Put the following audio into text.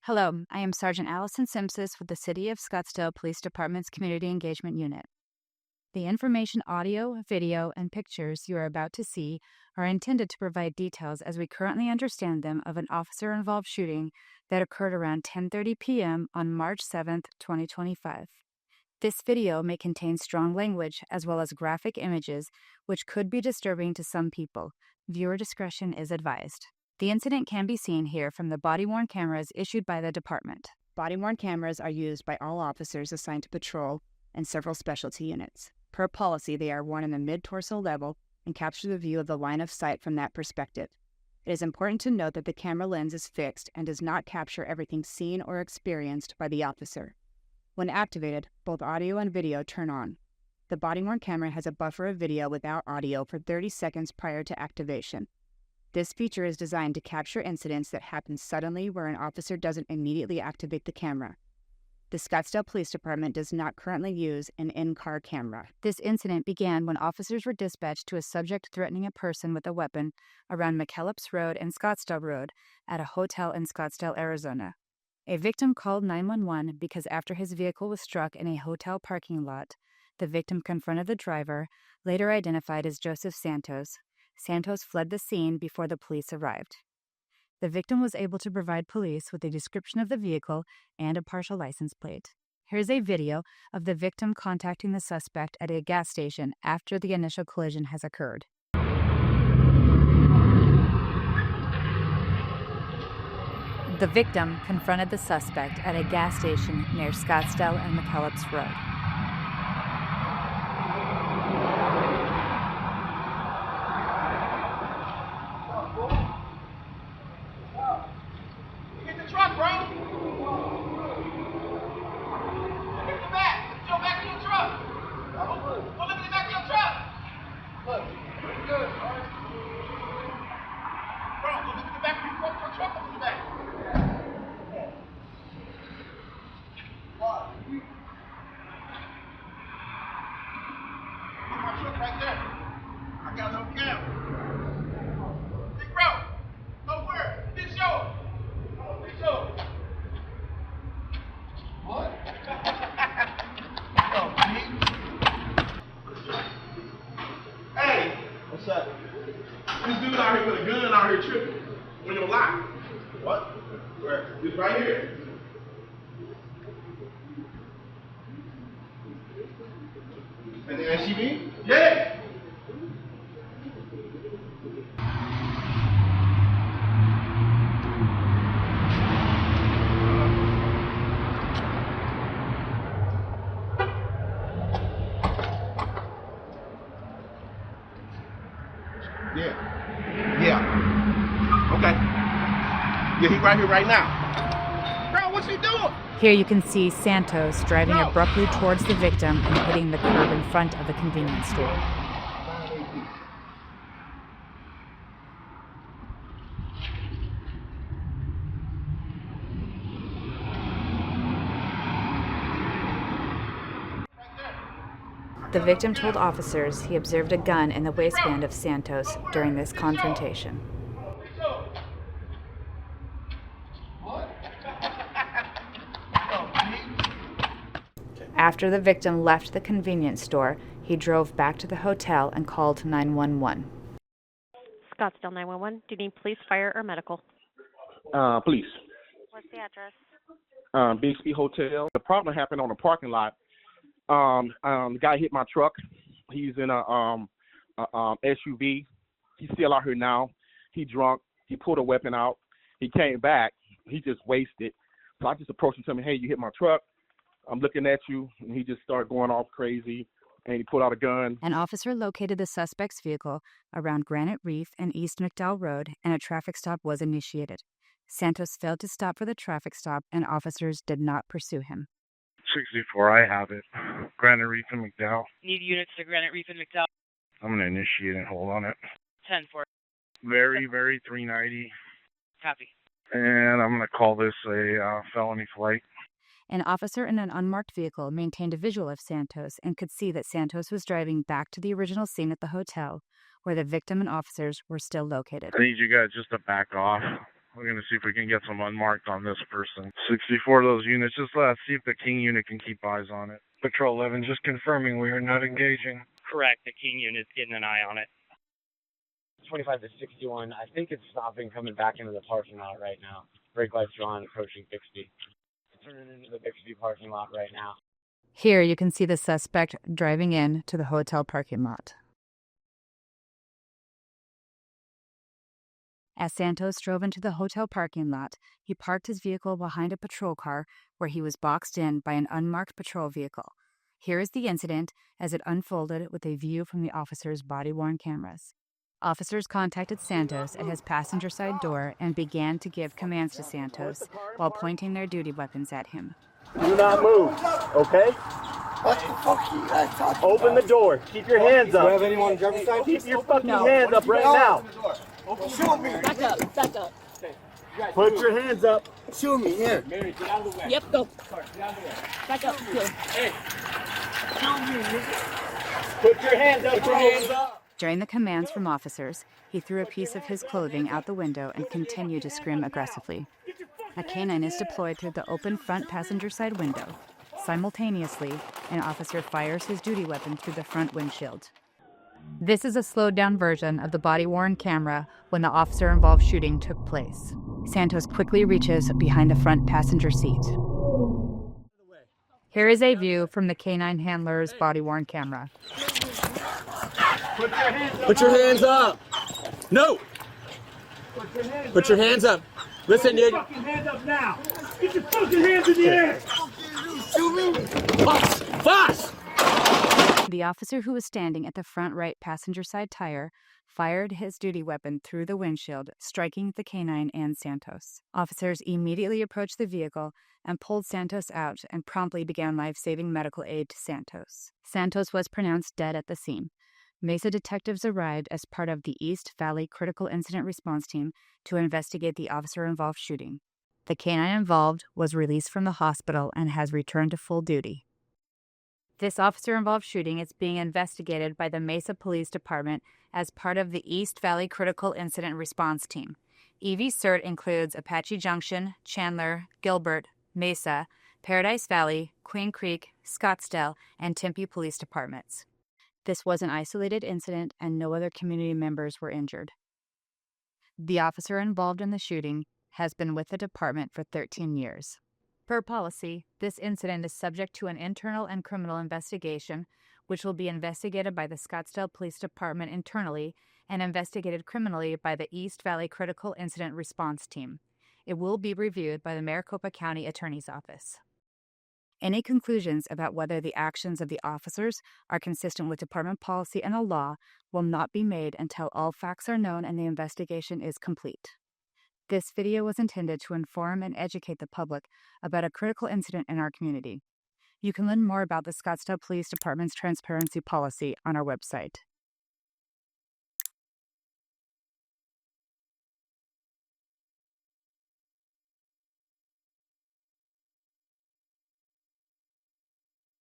Hello, I am Sergeant Allison Simpson with the City of Scottsdale Police Department's Community Engagement Unit. The information, audio, video, and pictures you are about to see are intended to provide details as we currently understand them of an officer-involved shooting that occurred around 10:30 p.m. on March 7, 2025. This video may contain strong language as well as graphic images which could be disturbing to some people. Viewer discretion is advised. The incident can be seen here from the body-worn cameras issued by the department. Body-worn cameras are used by all officers assigned to patrol and several specialty units. Per policy, they are worn in the mid-torso level and capture the view of the line of sight from that perspective. It is important to note that the camera lens is fixed and does not capture everything seen or experienced by the officer. When activated, both audio and video turn on. The body-worn camera has a buffer of video without audio for 30 seconds prior to activation. This feature is designed to capture incidents that happen suddenly where an officer doesn't immediately activate the camera. The Scottsdale Police Department does not currently use an in-car camera. This incident began when officers were dispatched to a subject threatening a person with a weapon around McKellips Road and Scottsdale Road at a hotel in Scottsdale, Arizona. A victim called 911 because after his vehicle was struck in a hotel parking lot, the victim confronted the driver, later identified as Joseph Santos. Santos fled the scene before the police arrived. The victim was able to provide police with a description of the vehicle and a partial license plate. Here's a video of the victim contacting the suspect at a gas station after the initial collision has occurred. The victim confronted the suspect at a gas station near Scottsdale and McKellips Road. Right there. I got no camera. Big bro. Nowhere. Big show. Big show. What? Oh, hey. What's up? This dude out here with a gun out here tripping. On your lot. What? Where? This right here. And the SUV? Yeah! Yeah. Okay. Yeah, he right here right now. Bro, what's he doing? Here you can see Santos driving abruptly towards the victim and hitting the curb in front of the convenience store. The victim told officers he observed a gun in the waistband of Santos during this confrontation. After the victim left the convenience store, he drove back to the hotel and called 911. Scottsdale 911. Do you need police, fire, or medical? Police. What's the address? Bixby Hotel. The problem happened on the parking lot. The guy hit my truck. He's in a SUV. He's still out here now. He drunk. He pulled a weapon out. He came back. He just wasted. So I just approached him and told him, hey, you hit my truck. I'm looking at you. And he just started going off crazy. And he pulled out a gun. An officer located the suspect's vehicle around Granite Reef and East McDowell Road, and a traffic stop was initiated. Santos failed to stop for the traffic stop, and officers did not pursue him. 64, I have it. Granite Reef and McDowell. Need units to Granite Reef and McDowell. I'm going to initiate and hold on it. 10 for it. Very 390. Copy. And I'm going to call this a felony flight. An officer in an unmarked vehicle maintained a visual of Santos and could see that Santos was driving back to the original scene at the hotel, where the victim and officers were still located. I need you guys just to back off. We're going to see if we can get some unmarked on this person. 64 of those units, just let us see if the King unit can keep eyes on it. Patrol 11, just confirming we are not engaging. Correct. The King unit's getting an eye on it. 25 to 61. I think it's stopping, coming back into the parking lot right now. Brake lights are on, approaching Bixby. Turning into the Bixby parking lot right now. Here you can see the suspect driving in to the hotel parking lot. As Santos drove into the hotel parking lot, he parked his vehicle behind a patrol car where he was boxed in by an unmarked patrol vehicle. Here is the incident as it unfolded with a view from the officer's body-worn cameras. Officers contacted Santos at his passenger side door and began to give commands to Santos while pointing their duty weapons at him. Do not move, okay? What the fuck are you guys talking about? Open the door. Keep your hands up. Do you have anyone on the driver's side? Keep your fucking hands up right now. Shoot me. Back up, back up. Put your hands up. Shoot me here. Mary, get out of the way. Yep, go. Get out of the way. Back up, go. Hey. Put your hands up. Put your hands up. During the commands from officers, he threw a piece of his clothing out the window and continued to scream aggressively. A canine is deployed through the open front passenger side window. Simultaneously, an officer fires his duty weapon through the front windshield. This is a slowed-down version of the body-worn camera when the officer-involved shooting took place. Santos quickly reaches behind the front passenger seat. Here is a view from the canine handler's body-worn camera. Put your hands up. No. Put your hands up. Listen, dude. Put your fucking hands up now. Get your fucking hands in the air. Shoot me. Fast. The officer who was standing at the front right passenger side tire fired his duty weapon through the windshield, striking the canine and Santos. Officers immediately approached the vehicle and pulled Santos out and promptly began life-saving medical aid to Santos. Santos was pronounced dead at the scene. Mesa detectives arrived as part of the East Valley Critical Incident Response Team to investigate the officer-involved shooting. The canine involved was released from the hospital and has returned to full duty. This officer-involved shooting is being investigated by the Mesa Police Department as part of the East Valley Critical Incident Response Team. EV CERT includes Apache Junction, Chandler, Gilbert, Mesa, Paradise Valley, Queen Creek, Scottsdale, and Tempe Police Departments. This was an isolated incident and no other community members were injured. The officer involved in the shooting has been with the department for 13 years. Per policy, this incident is subject to an internal and criminal investigation, which will be investigated by the Scottsdale Police Department internally and investigated criminally by the East Valley Critical Incident Response Team. It will be reviewed by the Maricopa County Attorney's Office. Any conclusions about whether the actions of the officers are consistent with department policy and the law will not be made until all facts are known and the investigation is complete. This video was intended to inform and educate the public about a critical incident in our community. You can learn more about the Scottsdale Police Department's transparency policy on our website.